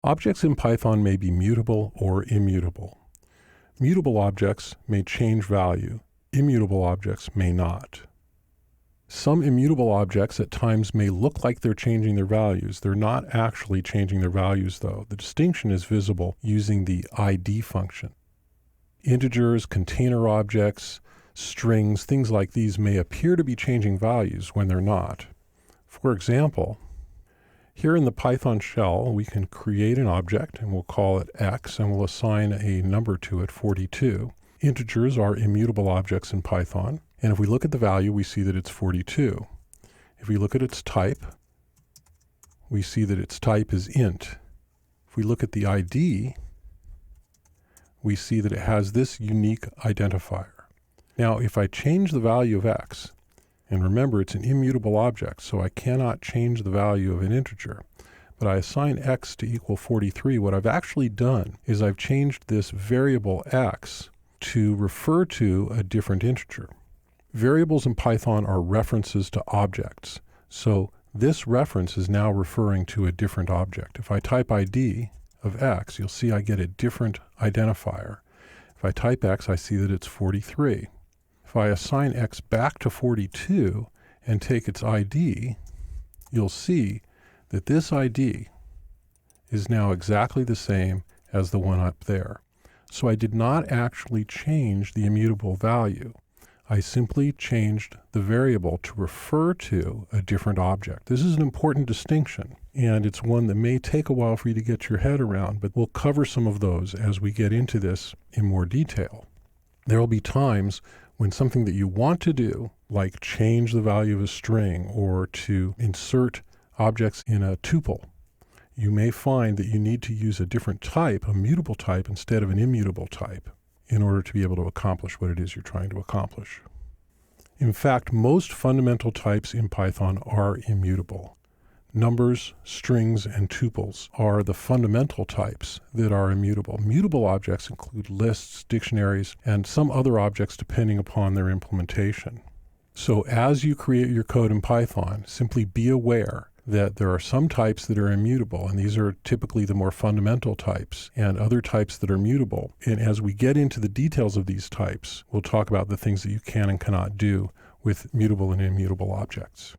Objects in Python may be mutable or immutable. Mutable objects may change value. Immutable objects may not. Some immutable objects at times may look like they're changing their values. They're not actually changing their values though. The distinction is visible using the ID function. Integers, container objects, strings, things like these may appear to be changing values when they're not. For example, here in the Python shell, we can create an object and we'll call it X and we'll assign a number to it, 42. Integers are immutable objects in Python. And if we look at the value, we see that it's 42. If we look at its type, we see that its type is int. If we look at the ID, we see that it has this unique identifier. Now, if I change the value of X, and remember it's an immutable object, so I cannot change the value of an integer, but I assign X to equal 43, what I've actually done is I've changed this variable X to refer to a different integer. Variables in Python are references to objects. So this reference is now referring to a different object. If I type ID of X, you'll see I get a different identifier. If I type X, I see that it's 43. If I assign X back to 42 and take its ID, you'll see that this ID is now exactly the same as the one up there. So I did not actually change the immutable value. I simply changed the variable to refer to a different object. This is an important distinction, and it's one that may take a while for you to get your head around, but we'll cover some of those as we get into this in more detail. There will be times when something that you want to do, like change the value of a string or to insert objects in a tuple, you may find that you need to use a different type, a mutable type, instead of an immutable type, in order to be able to accomplish what it is you're trying to accomplish. In fact, most fundamental types in Python are immutable. Numbers, strings, and tuples are the fundamental types that are immutable. Mutable objects include lists, dictionaries, and some other objects depending upon their implementation. So as you create your code in Python, simply be aware that there are some types that are immutable, and these are typically the more fundamental types, and other types that are mutable. And as we get into the details of these types, we'll talk about the things that you can and cannot do with mutable and immutable objects.